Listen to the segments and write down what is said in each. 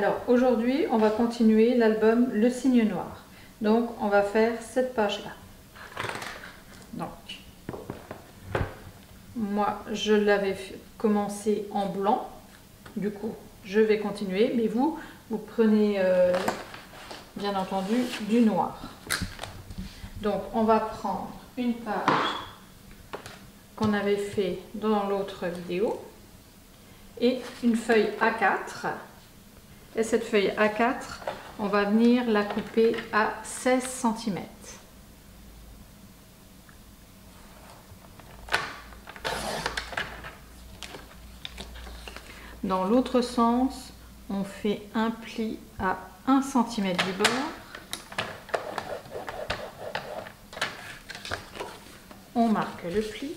Alors aujourd'hui, on va continuer l'album Le Cygne Noir. Donc on va faire cette page-là. Donc, moi je l'avais commencé en blanc, du coup je vais continuer, mais vous prenez bien entendu du noir. Donc on va prendre une page qu'on avait fait dans l'autre vidéo et une feuille A4. Et cette feuille A4, on va venir la couper à 16 cm. Dans l'autre sens, on fait un pli à 1 cm du bord. On marque le pli.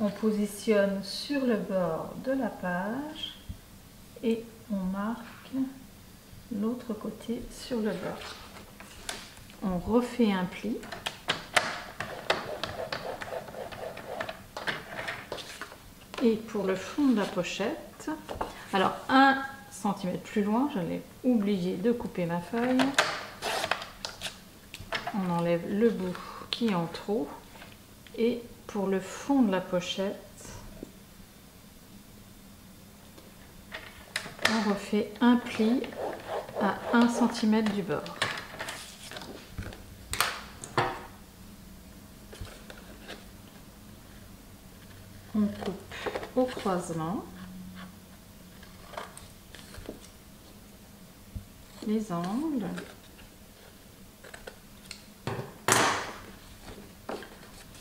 On positionne sur le bord de la page et on marque l'autre côté sur le bord. On refait un pli. Et pour le fond de la pochette, alors 1 cm plus loin, j'allais oublier de couper ma feuille. On enlève le bout qui est en trop. Et pour le fond de la pochette, on refait un pli à 1 cm du bord. On coupe au croisement les angles.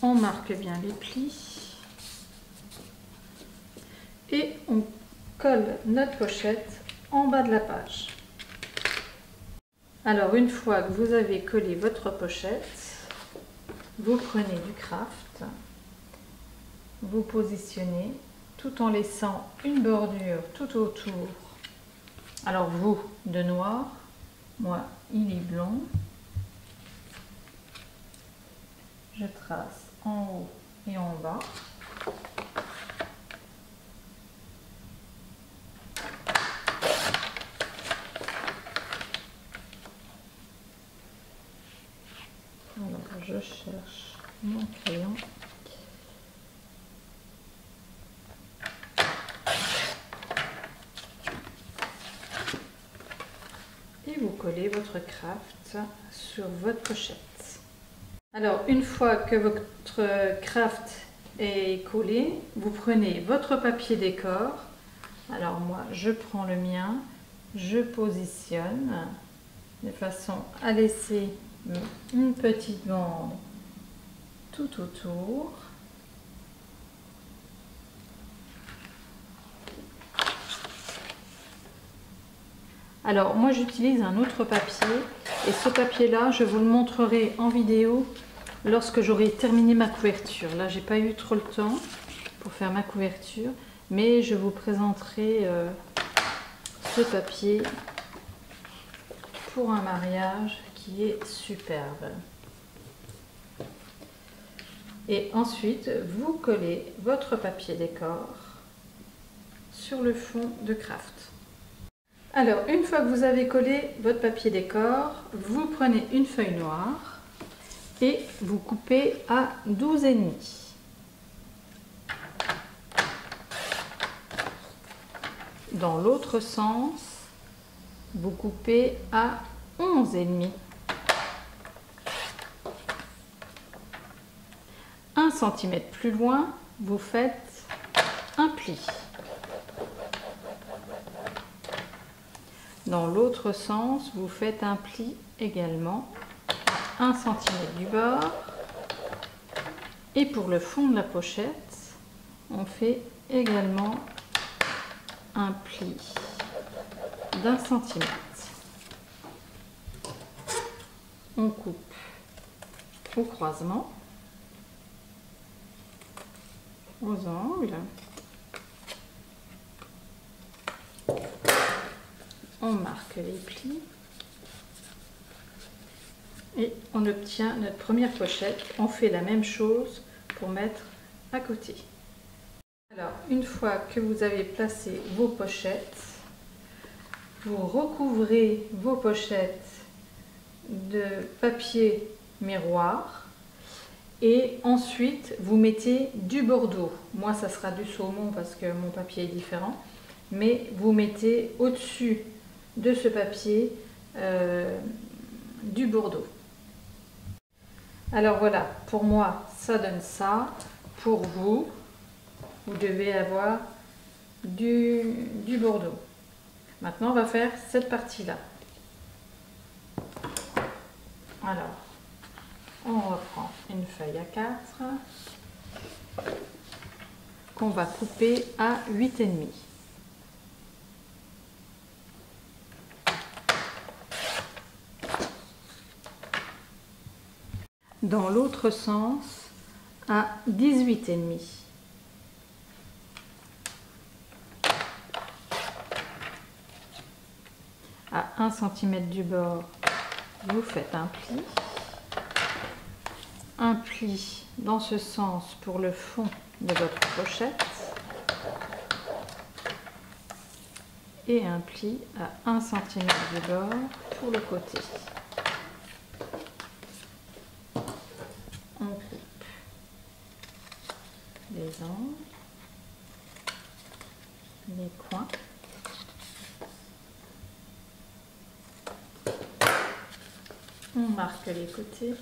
On marque bien les plis et on colle notre pochette en bas de la page. Alors une fois que vous avez collé votre pochette, vous prenez du craft, vous positionnez tout en laissant une bordure tout autour. Alors vous de noir, moi il est blanc. Je trace en haut et en bas. Alors je cherche mon crayon. Et vous collez votre craft sur votre pochette. Alors une fois que votre craft est collé, vous prenez votre papier décor. Alors moi je prends le mien, je positionne de façon à laisser une petite bande tout autour. Alors moi j'utilise un autre papier et ce papier là je vous le montrerai en vidéo lorsque j'aurai terminé ma couverture. Là j'ai pas eu trop le temps pour faire ma couverture, mais je vous présenterai ce papier pour un mariage qui est superbe. Et ensuite vous collez votre papier décor sur le fond de craft. Alors, une fois que vous avez collé votre papier décor, vous prenez une feuille noire et vous coupez à 12,5. Dans l'autre sens, vous coupez à 11,5. 1 cm plus loin, vous faites un pli. Dans l'autre sens, vous faites un pli également, 1 cm du bord. Et pour le fond de la pochette, on fait également un pli d'1 cm. On coupe au croisement, aux angles. On marque les plis et on obtient notre première pochette. On fait la même chose pour mettre à côté. Alors, une fois que vous avez placé vos pochettes, vous recouvrez vos pochettes de papier miroir et ensuite vous mettez du bordeaux. Moi, ça sera du saumon parce que mon papier est différent, mais vous mettez au-dessus de ce papier du bordeaux. Alors voilà, pour moi, ça donne ça. Pour vous, vous devez avoir du bordeaux. Maintenant, on va faire cette partie-là. Alors, on reprend une feuille A4 qu'on va couper à 8,5. Dans l'autre sens, à 18,5. À 1 cm du bord, vous faites un pli dans ce sens pour le fond de votre pochette et un pli à 1 cm du bord pour le côté. On coupe les angles, les coins. On marque les côtés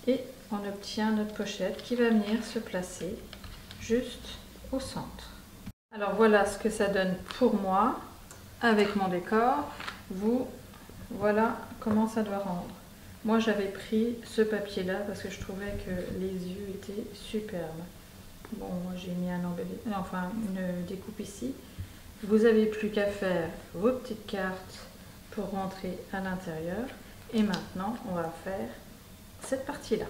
et on obtient notre pochette qui va venir se placer juste au centre. Alors voilà ce que ça donne pour moi avec mon décor. Vous, voilà comment ça doit rendre. Moi j'avais pris ce papier là parce que je trouvais que les yeux étaient superbes. Bon, moi j'ai mis une découpe ici. Vous n'avez plus qu'à faire vos petites cartes pour rentrer à l'intérieur. Et maintenant, on va faire cette partie-là.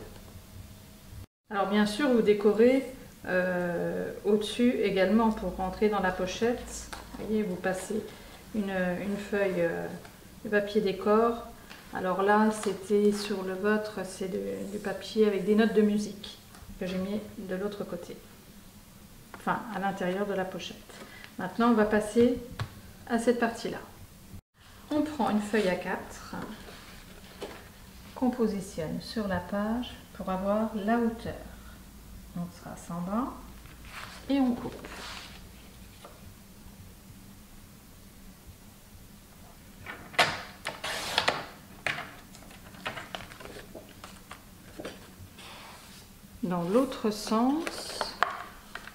Alors bien sûr, vous décorez au-dessus également pour rentrer dans la pochette. Vous voyez, vous passez une feuille de papier décor. Alors là, c'était sur le vôtre, c'est du papier avec des notes de musique que j'ai mis de l'autre côté. Enfin, à l'intérieur de la pochette. Maintenant, on va passer à cette partie-là. On prend une feuille A4 qu'on positionne sur la page pour avoir la hauteur. On trace en bas et on coupe. Dans l'autre sens,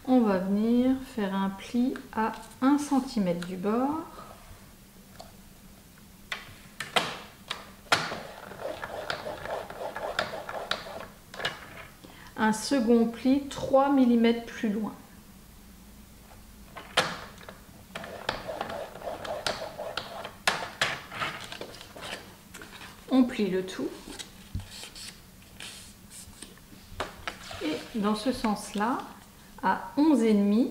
on va venir faire un pli à 1 cm du bord. Un second pli 3 mm plus loin. On plie le tout. Et dans ce sens-là, à 11,5,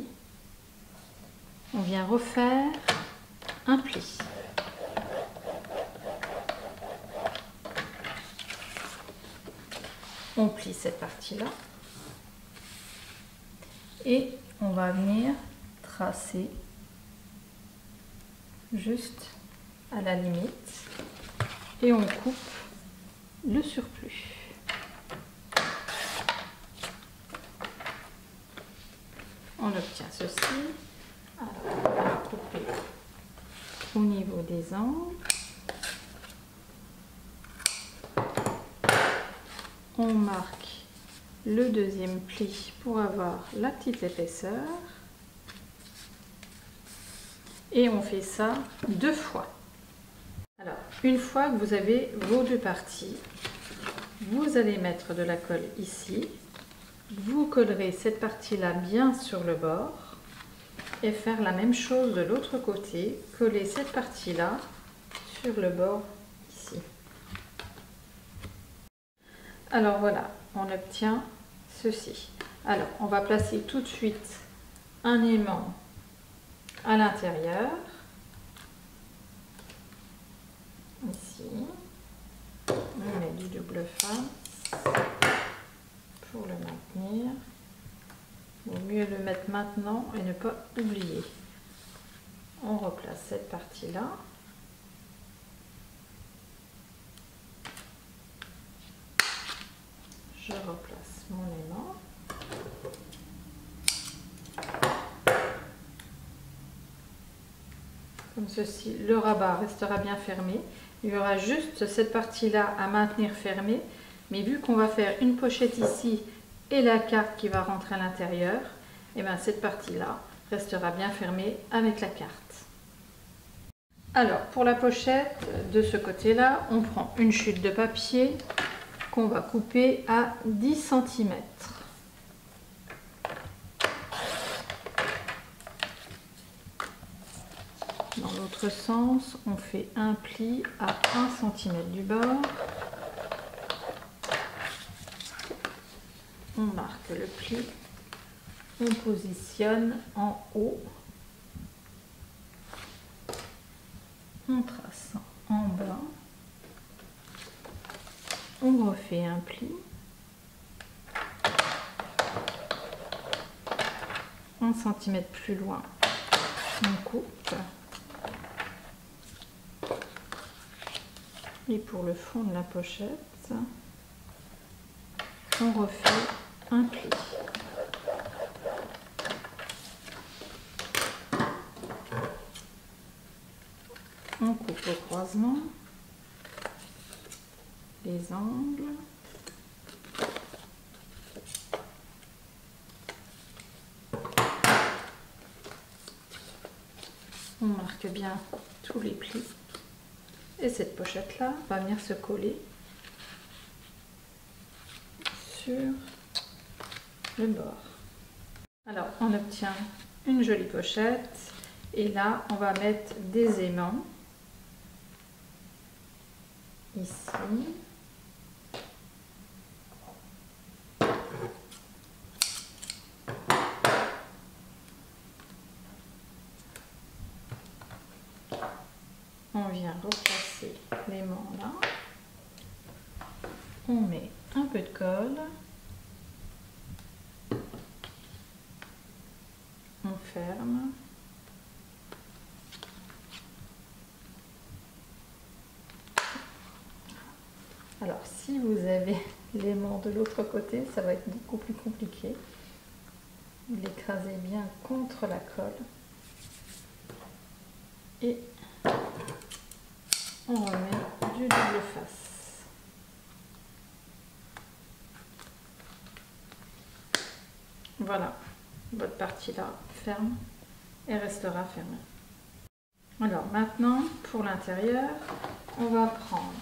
on vient refaire un pli. On plie cette partie-là et on va venir tracer juste à la limite et on coupe le surplus. On obtient ceci. Alors, on va couper au niveau des angles. On marque le deuxième pli pour avoir la petite épaisseur. Et on fait ça 2 fois. Alors, une fois que vous avez vos 2 parties, vous allez mettre de la colle ici. Vous collerez cette partie-là bien sur le bord et faire la même chose de l'autre côté. Coller cette partie-là sur le bord ici. Alors voilà, on obtient ceci. Alors, on va placer tout de suite un aimant à l'intérieur. Ici. On met du double face pour le maintenir. le mettre maintenant et ne pas oublier. On replace cette partie-là. Je replace mon aimant. Comme ceci, le rabat restera bien fermé. Il y aura juste cette partie-là à maintenir fermée. Mais vu qu'on va faire une pochette ici et la carte qui va rentrer à l'intérieur, et bien cette partie-là restera bien fermée avec la carte. Alors, pour la pochette, de ce côté-là, on prend une chute de papier qu'on va couper à 10 cm. Dans l'autre sens, on fait un pli à 1 cm du bord. On marque le pli. On positionne en haut. On trace en bas. On refait un pli. Un centimètre plus loin, on coupe. Et pour le fond de la pochette, on refait un pli. On coupe au croisement, les angles. On marque bien tous les plis. Et cette pochette-là va venir se coller sur le bord. Alors, on obtient une jolie pochette. Et là, on va mettre des aimants. Ici. On vient replacer l'aimant là. On met un peu de colle. On ferme. Alors, si vous avez l'aimant de l'autre côté, ça va être beaucoup plus compliqué. Vous l'écrasez bien contre la colle. Et on remet du double face. Voilà, votre partie là ferme et restera fermée. Alors maintenant, pour l'intérieur, on va prendre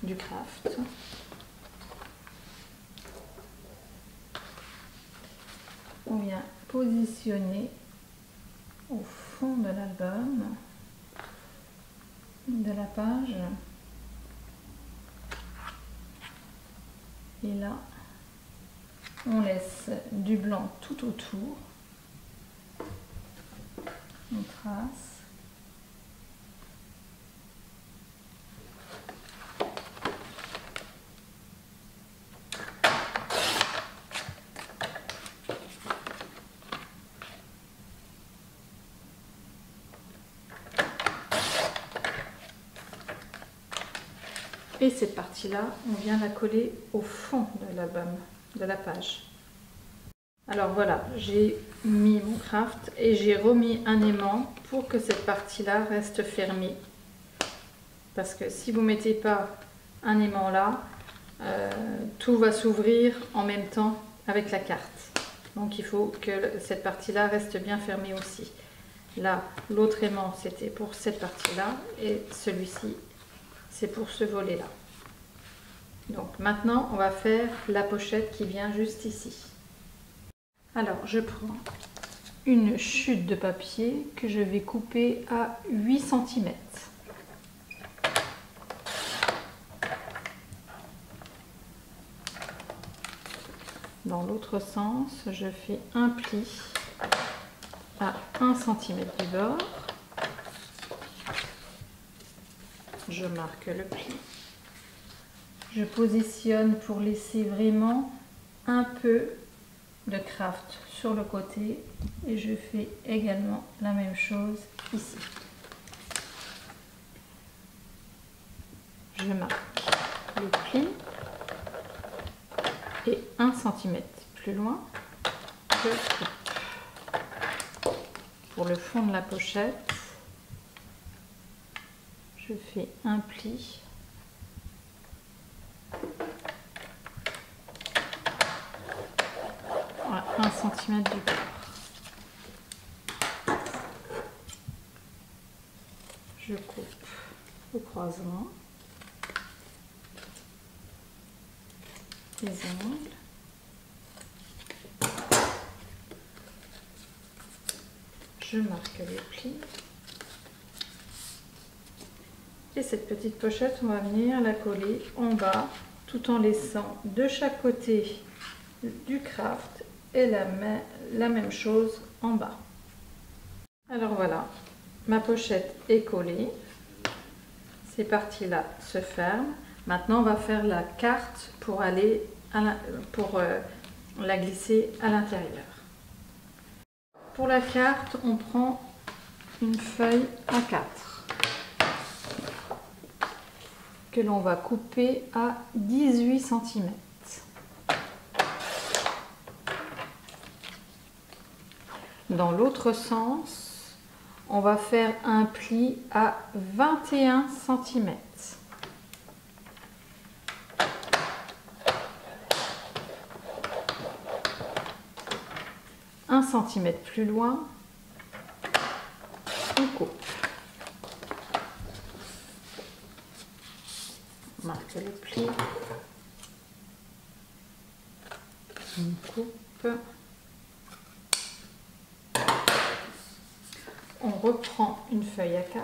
du craft. On vient positionner au fond de l'album, de la page. Et là, on laisse du blanc tout autour. On trace. Et cette partie-là, on vient la coller au fond de l'album, de la page. Alors voilà, j'ai mis mon craft et j'ai remis un aimant pour que cette partie-là reste fermée. Parce que si vous ne mettez pas un aimant là, tout va s'ouvrir en même temps avec la carte. Donc il faut que cette partie-là reste bien fermée aussi. Là, l'autre aimant, c'était pour cette partie-là et celui-ci, c'est pour ce volet-là. Donc maintenant, on va faire la pochette qui vient juste ici. Alors, je prends une chute de papier que je vais couper à 8 cm. Dans l'autre sens, je fais un pli à 1 cm du bord. Je marque le pli. Je positionne pour laisser vraiment un peu de craft sur le côté et je fais également la même chose ici. Je marque le pli et 1 cm plus loin, je coupe. Pour le fond de la pochette, je fais un pli. Voilà, 1 cm du bord. Je coupe au croisement, les angles. Je marque les plis. Et cette petite pochette, on va venir la coller en bas, tout en laissant de chaque côté du craft et la même chose en bas. Alors voilà, ma pochette est collée. Ces parties-là se ferment. Maintenant, on va faire la carte pour aller la glisser à l'intérieur. Pour la carte, on prend une feuille A4 que l'on va couper à 18 cm. Dans l'autre sens, on va faire un pli à 21 cm. Un centimètre plus loin, on coupe. On marque le pli. On coupe. On reprend une feuille A4.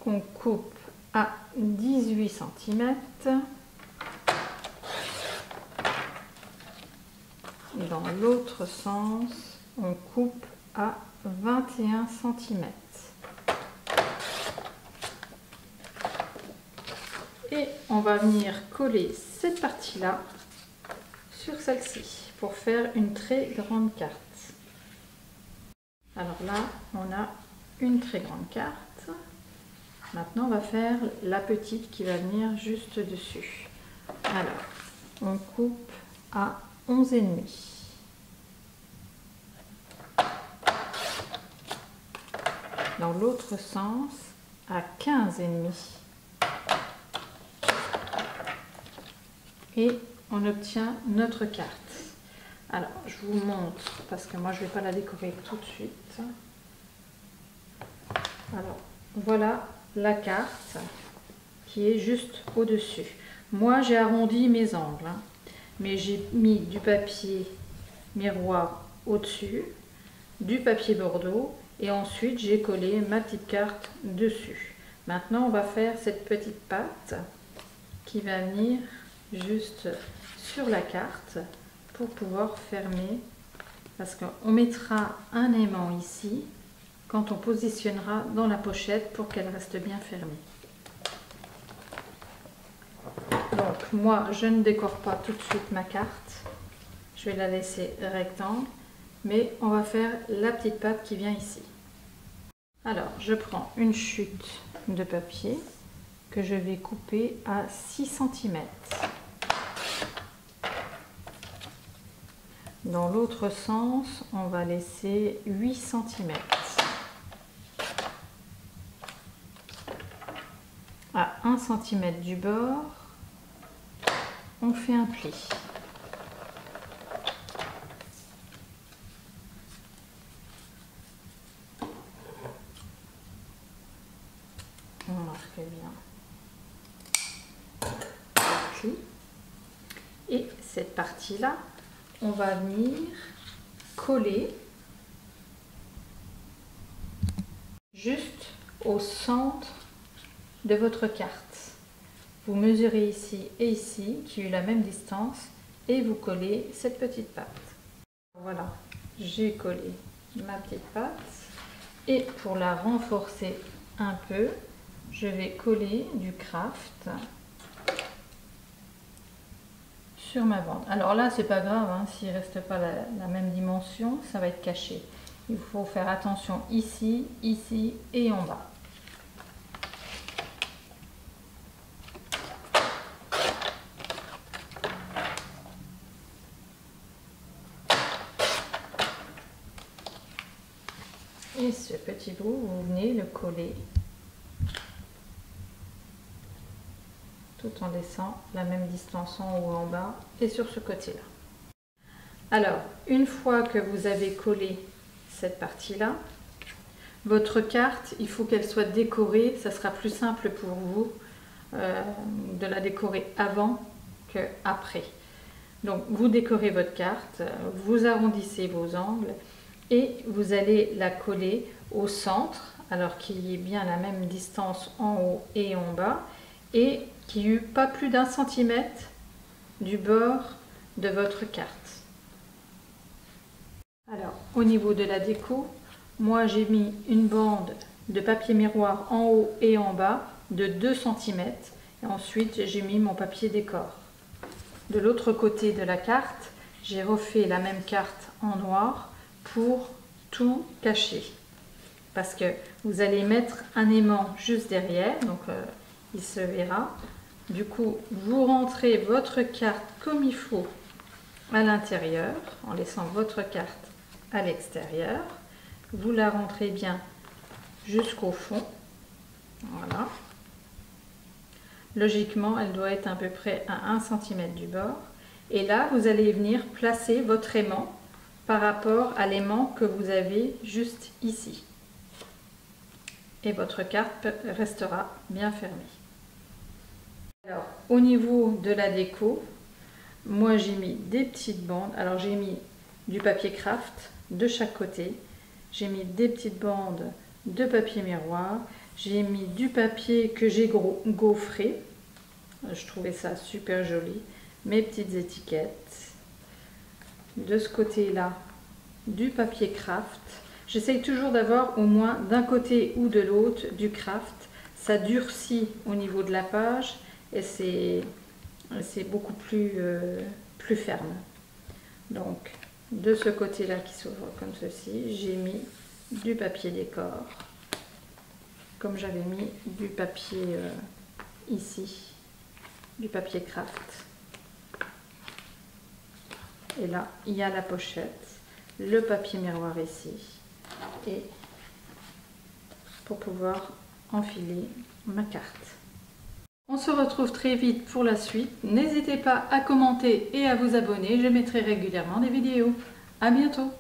Qu'on coupe à 18 cm. Et dans l'autre sens, on coupe à 21 cm. Et on va venir coller cette partie-là sur celle-ci pour faire une très grande carte. Alors là, on a une très grande carte. Maintenant, on va faire la petite qui va venir juste dessus. Alors, on coupe à 11,5. Dans l'autre sens, à 15,5. Et on obtient notre carte. Alors, je vous montre, parce que moi, je ne vais pas la décorer tout de suite. Alors, voilà la carte qui est juste au-dessus. Moi, j'ai arrondi mes angles, hein, mais j'ai mis du papier miroir au-dessus, du papier bordeaux, et ensuite, j'ai collé ma petite carte dessus. Maintenant, on va faire cette petite patte qui va venir juste sur la carte pour pouvoir fermer, parce qu'on mettra un aimant ici quand on positionnera dans la pochette pour qu'elle reste bien fermée. Donc moi je ne décore pas tout de suite ma carte, je vais la laisser rectangle, mais on va faire la petite patte qui vient ici. Alors je prends une chute de papier que je vais couper à 6 cm. Dans l'autre sens, on va laisser 8 cm. À 1 cm du bord, on fait un pli. On marque bien le pli. Et cette partie-là, on va venir coller juste au centre de votre carte. Vous mesurez ici et ici, qui est la même distance, et vous collez cette petite patte. Voilà, j'ai collé ma petite patte. Et pour la renforcer un peu, je vais coller du craft sur ma bande. Alors là, c'est pas grave, hein, s'il reste pas la même dimension, ça va être caché. Il faut faire attention ici, ici et en bas. Et ce petit bout, vous venez le coller tout en laissant la même distance en haut et en bas et sur ce côté-là. Alors, une fois que vous avez collé cette partie-là, votre carte, il faut qu'elle soit décorée. Ça sera plus simple pour vous de la décorer avant que après. Donc, vous décorez votre carte, vous arrondissez vos angles et vous allez la coller au centre, alors qu'il y ait bien la même distance en haut et en bas, et qu'il n'y ait pas plus d'1 centimètre du bord de votre carte. Alors, au niveau de la déco, moi j'ai mis une bande de papier miroir en haut et en bas de 2 cm, et ensuite j'ai mis mon papier décor. De l'autre côté de la carte, j'ai refait la même carte en noir pour tout cacher, parce que vous allez mettre un aimant juste derrière, donc il se verra. Du coup, vous rentrez votre carte comme il faut à l'intérieur, en laissant votre carte à l'extérieur. Vous la rentrez bien jusqu'au fond. Voilà. Logiquement, elle doit être à peu près à 1 cm du bord. Et là, vous allez venir placer votre aimant par rapport à l'aimant que vous avez juste ici. Et votre carte restera bien fermée. Alors, au niveau de la déco, moi j'ai mis des petites bandes. Alors j'ai mis du papier craft de chaque côté. J'ai mis des petites bandes de papier miroir. J'ai mis du papier que j'ai gaufré. Je trouvais ça super joli. Mes petites étiquettes. De ce côté-là, du papier craft. J'essaye toujours d'avoir au moins d'un côté ou de l'autre du craft. Ça durcit au niveau de la page et c'est beaucoup plus ferme. Donc, de ce côté-là qui s'ouvre comme ceci, j'ai mis du papier décor, comme j'avais mis du papier ici, du papier craft. Et là, il y a la pochette, le papier miroir ici, et pour pouvoir enfiler ma carte. On se retrouve très vite pour la suite. N'hésitez pas à commenter et à vous abonner. Je mettrai régulièrement des vidéos. À bientôt!